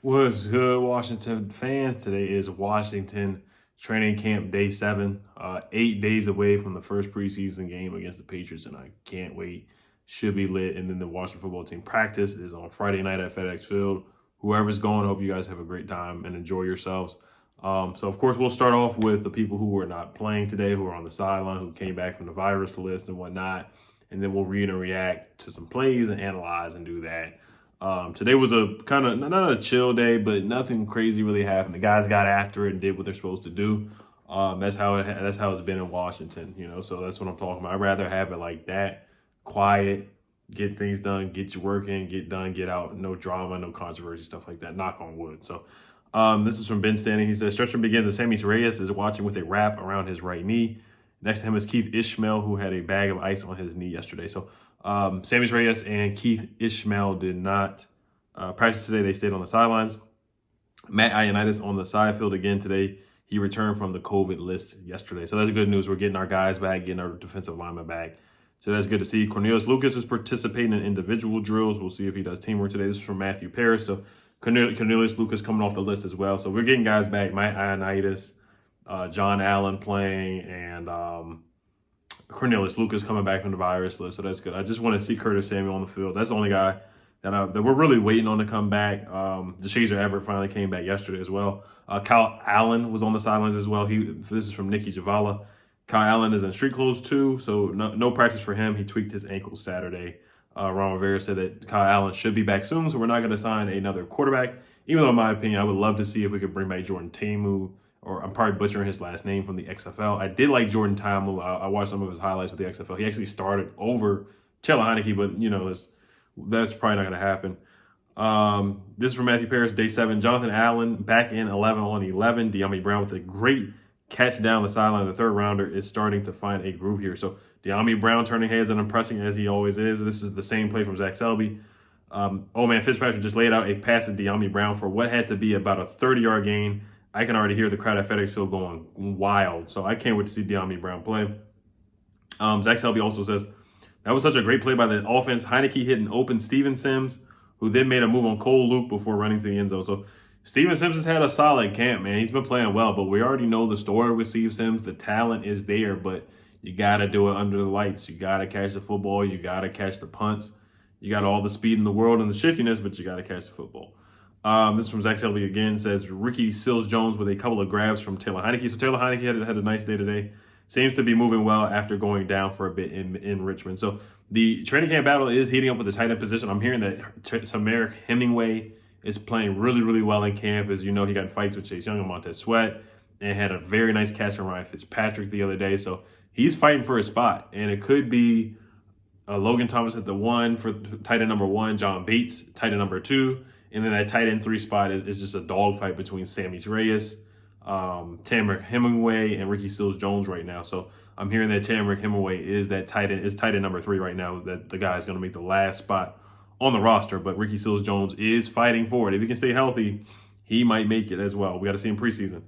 What's good, Washington fans? Today is Washington training camp day 7, 8 days away from the first preseason game against the Patriots, and I can't wait. Should be lit. And then the Washington football team practice is on Friday night at FedEx Field. Whoever's going, I hope you guys have a great time and enjoy yourselves. So, of course, we'll start off with the people who were not playing today, who are on the sideline, who came back from the virus list and whatnot. And then we'll read and react to some plays and analyze and do that. Today was a kind of not a chill day, but nothing crazy really happened. The guys got after it and did what they're supposed to do. That's how it's been in Washington, So that's what I'm talking about. I'd rather have it like that, quiet, get things done, get your work in, get done, get out, no drama, no controversy, stuff like that. Knock on wood. So this is from Ben Standing. He says stretcher begins as Sammy Reyes is watching with a wrap around his right knee. Next to him is Keith Ishmael, who had a bag of ice on his knee yesterday. So Sammy Reyes and Keith Ishmael did not practice today. They stayed on the sidelines. Matt Ioannidis on the side field again today. He returned from the COVID list yesterday. So that's good news. We're getting our guys back, getting our defensive linemen back. So that's good to see. Cornelius Lucas is participating in individual drills. We'll see if he does teamwork today. This is from Matthew Paris. So Cornelius Lucas coming off the list as well. So we're getting guys back. Matt Ioannidis, John Allen playing, and Cornelius Lucas coming back from the virus list. So that's good. I just want to see Curtis Samuel on the field. That's the only guy that we're really waiting on to come back. DeShazer Everett finally came back yesterday as well. Kyle Allen was on the sidelines as well. This is from Nikki Javala. Kyle Allen is in street clothes too, so no practice for him. He tweaked his ankle Saturday. Ron Rivera said that Kyle Allen should be back soon, so we're not going to sign another quarterback. Even though, in my opinion, I would love to see if we could bring back Jordan Tamu, or I'm probably butchering his last name, from the XFL. I did like Jordan Tamu. I watched some of his highlights with the XFL. He actually started over Taylor Heineke, but that's probably not going to happen. This is from Matthew Paris, day 7. Jonathan Allen back in 11 on 11. Dyami Brown with a great catch down the sideline. The third rounder is starting to find a groove here. So Dyami Brown turning heads and impressing as he always is. This is the same play from Zach Selby. Fitzpatrick just laid out a pass to Dyami Brown for what had to be about a 30-yard gain. I can already hear the crowd at FedEx Field going wild. So I can't wait to see Dyami Brown play. Zach Selby also says, that was such a great play by the offense. Heineke hit an open Steven Sims, who then made a move on Cole Luke before running to the end zone. So Steven Sims has had a solid camp, man. He's been playing well, but we already know the story with Steve Sims. The talent is there, but you got to do it under the lights. You got to catch the football. You got to catch the punts. You got all the speed in the world and the shiftiness, but you got to catch the football. This is from Zach Selby again. Says Ricky Seals-Jones with a couple of grabs from Taylor Heineke. So Taylor Heineke had a nice day today. Seems to be moving well after going down for a bit in Richmond. So the training camp battle is heating up with the tight end position. I'm hearing that Tamarick Hemingway is playing really, really well in camp. As you know, he got in fights with Chase Young and Montez Sweat and had a very nice catch from Ryan Fitzpatrick the other day. So he's fighting for his spot. And it could be Logan Thomas at the 1 for tight end number 1, John Bates, tight end number 2. And then that tight end 3 spot is just a dogfight between Sammy Reyes, Tamarick Hemingway, and Ricky Seals-Jones right now. So I'm hearing that Tamarick Hemingway is tight end number 3 right now, that the guy is going to make the last spot on the roster. But Ricky Seals-Jones is fighting for it. If he can stay healthy, he might make it as well. We got to see him preseason.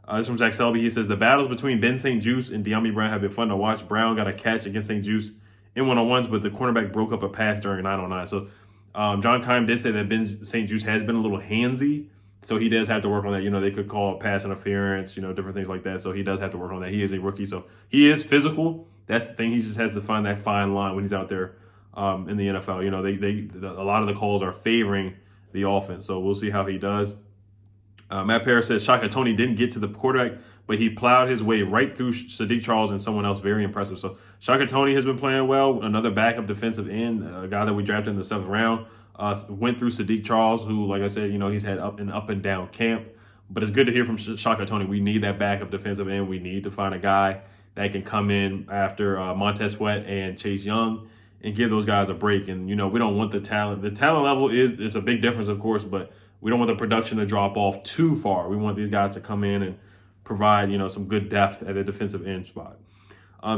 This is from Jack Selby. He says, the battles between Ben St. Juste and Dyami Brown have been fun to watch. Brown got a catch against St. Juste in one-on-ones, but the cornerback broke up a pass during 9-on-9. So John Keim did say that Ben St. Juste has been a little handsy, so he does have to work on that. They could call pass interference, different things like that. So he does have to work on that. He is a rookie, so he is physical. That's the thing. He just has to find that fine line when he's out there in the NFL. A lot of the calls are favoring the offense, so we'll see how he does. Matt Parris says Shaka Toney didn't get to the quarterback, but he plowed his way right through Sadiq Charles and someone else. Very impressive. So Shaka Toney has been playing well. Another backup defensive end, a guy that we drafted in the 7th round, went through Sadiq Charles, who, like I said, he's had up and down camp. But it's good to hear from Shaka Toney. We need that backup defensive end. We need to find a guy that can come in after Montez Sweat and Chase Young and give those guys a break. And, we don't want the talent. The talent level is a big difference, of course, but we don't want the production to drop off too far. We want these guys to come in and provide, some good depth at the defensive end spot.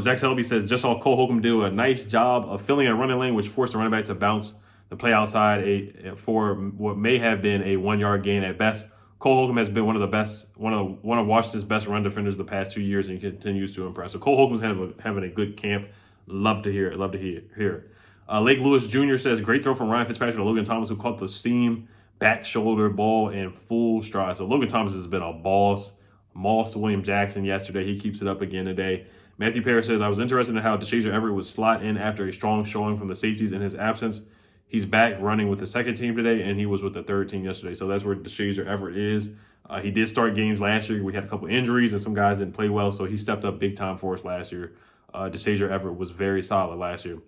Zach Selby says, just saw Cole Holcomb do a nice job of filling a running lane, which forced the running back to bounce the play outside for what may have been a 1-yard gain at best. Cole Holcomb has been one of Washington's best run defenders the past 2 years, and he continues to impress. So Cole Holcomb's having a good camp. Love to hear it. Lake Lewis Jr. says, great throw from Ryan Fitzpatrick to Logan Thomas, who caught the seam back shoulder ball in full stride. So Logan Thomas has been a boss. Moss to William Jackson yesterday. He keeps it up again today. Matthew Parrish says, I was interested in how DeShazer Everett would slot in after a strong showing from the safeties in his absence. He's back running with the second team today, and he was with the third team yesterday. So that's where DeShazer Everett is. He did start games last year. We had a couple injuries, and some guys didn't play well, so he stepped up big time for us last year. DeShazer Everett was very solid last year.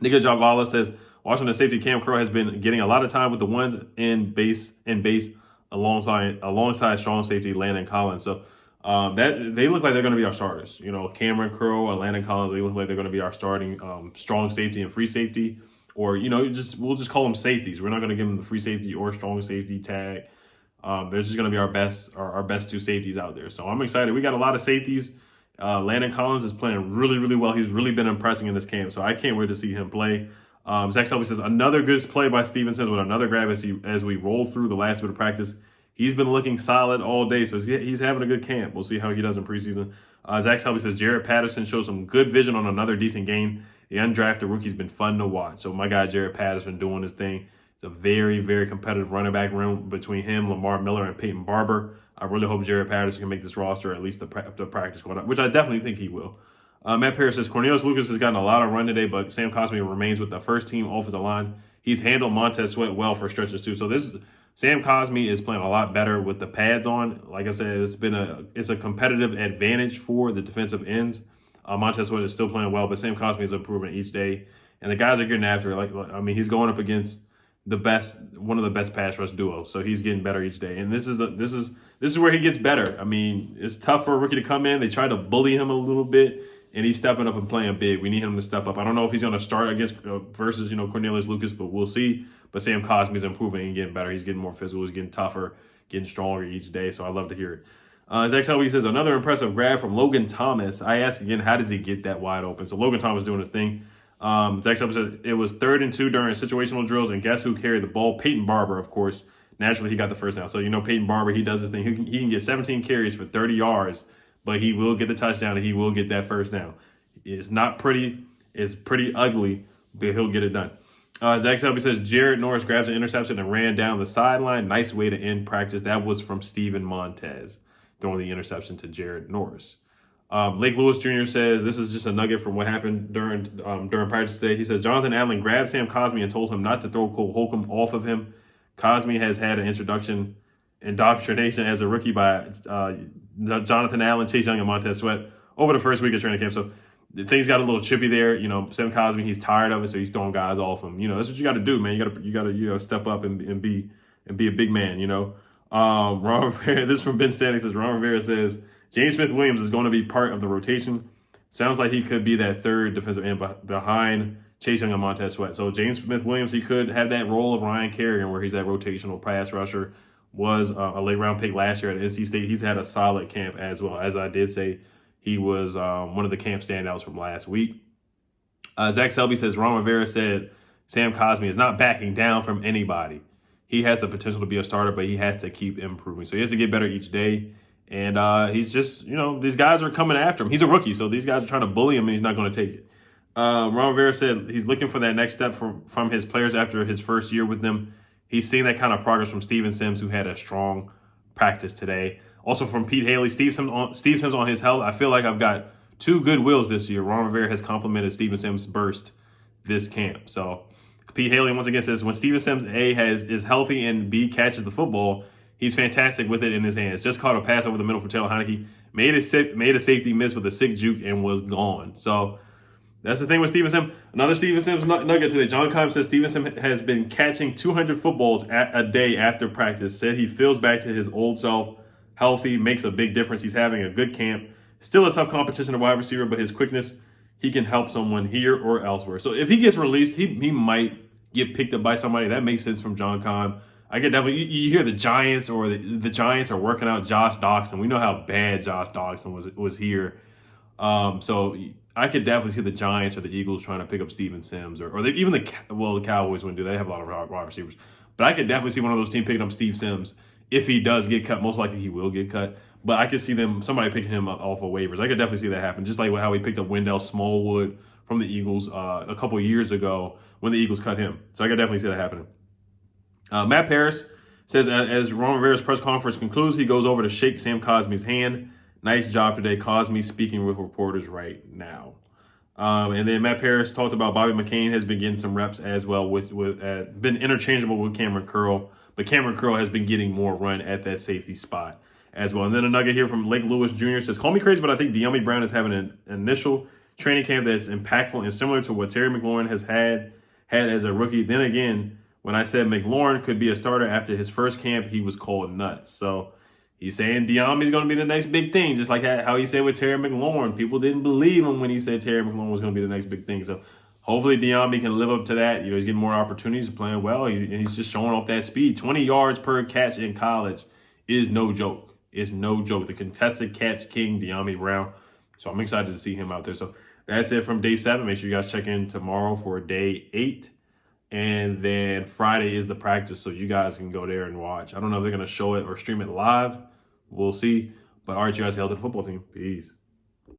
Nika Javala says, Washington safety Cam Crow has been getting a lot of time with the ones in base alongside strong safety Landon Collins. So that they look like they're going to be our starters. You know, Cameron Crow or Landon Collins, they look like they're going to be our starting strong safety and free safety. Or, you know, we'll just call them safeties. We're not going to give them the free safety or strong safety tag. They're just going to be our best two safeties out there. So I'm excited. We got a lot of safeties. Landon Collins is playing really, really well. He's really been impressing in this camp. So I can't wait to see him play. Zach Selby says, another good play by Steven Sims with another grab as we roll through the last bit of practice. He's been looking solid all day, so he's having a good camp. We'll see how he does in preseason. Zach Selby says, Jared Patterson shows some good vision on another decent game. The undrafted rookie's been fun to watch. So my guy Jared Patterson doing his thing. It's a very, very competitive running back room between him, Lamar Miller, and Peyton Barber. I really hope Jared Patterson can make this roster, at least the practice squad, which I definitely think he will. Matt Parrish says, Cornelius Lucas has gotten a lot of run today, but Sam Cosmi remains with the first team offensive line. He's handled Montez Sweat well for stretches too. So Sam Cosmi is playing a lot better with the pads on. Like I said, it's a competitive advantage for the defensive ends. Montez Sweat is still playing well, but Sam Cosmi is improving each day. And the guys are getting after it. He's going up against one of the best pass rush duos. So he's getting better each day. And this is where he gets better. I mean, it's tough for a rookie to come in. They try to bully him a little bit, and he's stepping up and playing big. We need him to step up. I don't know if he's going to start against versus Cornelius Lucas, but we'll see. But Sam Cosmi is improving and getting better. He's getting more physical. He's getting tougher, getting stronger each day. So I love to hear it. Zach Selby says, another impressive grab from Logan Thomas. I ask again, how does he get that wide open? So Logan Thomas doing his thing. Zach Selby says, it was 3rd and 2 during situational drills, and guess who carried the ball? Peyton Barber, of course. Naturally, he got the first down. So, Peyton Barber, he does his thing. He can get 17 carries for 30 yards, but he will get the touchdown, and he will get that first down. It's not pretty. It's pretty ugly, but he'll get it done. Zach Selby says, Jared Norris grabs an interception and ran down the sideline. Nice way to end practice. That was from Steven Montez throwing the interception to Jared Norris. Lake Lewis Jr. says, this is just a nugget from what happened during practice today. He says, Jonathan Allen grabbed Sam Cosmi and told him not to throw Cole Holcomb off of him. Cosmi has had an indoctrination as a rookie by Jonathan Allen, Chase Young, and Montez Sweat over the first week of training camp. So things got a little chippy there. Sam Cosmi, he's tired of it, so he's throwing guys off him. That's what you got to do, man. You got to step up and be a big man. Ron Rivera, this is from Ben Stanley, says Ron Rivera says James Smith-Williams is going to be part of the rotation. Sounds like he could be that third defensive end behind Chase Young and Montez Sweat. So James Smith-Williams, he could have that role of Ryan Kerrigan where he's that rotational pass rusher. Was a late round pick last year at NC State. He's had a solid camp as well. As I did say, he was one of the camp standouts from last week. Zach Selby says Ron Rivera said Sam Cosmi is not backing down from anybody. He has the potential to be a starter, but he has to keep improving. So he has to get better each day. And he's just, these guys are coming after him. He's a rookie, so these guys are trying to bully him, and he's not going to take it. Ron Rivera said he's looking for that next step from his players after his first year with them. He's seeing that kind of progress from Steven Sims, who had a strong practice today. Also from Pete Haley, Steve Sims on his health. I feel like I've got two good wills this year. Ron Rivera has complimented Steven Sims' burst this camp. So Pete Haley once again says when Steven Sims is healthy and B catches the football, he's fantastic with it in his hands. Just caught a pass over the middle for Taylor Heineke, made a safety miss with a sick juke and was gone. So that's the thing with Steven Sims. Another Steven Sims nugget today. John Keim says Steven Sims has been catching 200 footballs a day after practice. Said he feels back to his old self, healthy, makes a big difference. He's having a good camp. Still a tough competition at wide receiver, but his quickness, he can help someone here or elsewhere. So if he gets released, he might get picked up by somebody. That makes sense from John Keim. I get definitely, you hear the Giants or the Giants are working out Josh Doxson. We know how bad Josh Doxson was here. So I could definitely see the Giants or the Eagles trying to pick up Steven Sims or even the Cowboys wouldn't do that. They have a lot of wide receivers. But I could definitely see one of those teams picking up Steve Sims if he does get cut. Most likely he will get cut. But I could see somebody picking him up off of waivers. I could definitely see that happen. Just like how we picked up Wendell Smallwood from the Eagles a couple of years ago when the Eagles cut him. So I could definitely see that happening. Matt Paris says, as Ron Rivera's press conference concludes, he goes over to shake Sam Cosmi's hand. Nice job today, Cosmi, speaking with reporters right now. And then Matt Paris talked about Bobby McCain has been getting some reps as well been interchangeable with Cameron Curl, but Cameron Curl has been getting more run at that safety spot as well. And then a nugget here from Lake Lewis Jr. says, call me crazy, but I think Dyami Brown is having an initial training camp that's impactful and similar to what Terry McLaurin has had as a rookie. Then again, when I said McLaurin could be a starter after his first camp, he was called nuts. So he's saying Dyami's going to be the next big thing, just like how he said with Terry McLaurin. People didn't believe him when he said Terry McLaurin was going to be the next big thing. So hopefully Dyami can live up to that. You know, he's getting more opportunities, playing well, and he's just showing off that speed. 20 yards per catch in college is no joke. It's no joke. The contested catch king, Dyami Brown. So I'm excited to see him out there. So that's it from day 7. Make sure you guys check in tomorrow for day 8. And then Friday is the practice, so you guys can go there and watch. I don't know if they're going to show it or stream it live. We'll see. But all right, you guys, hail to the football team. Peace.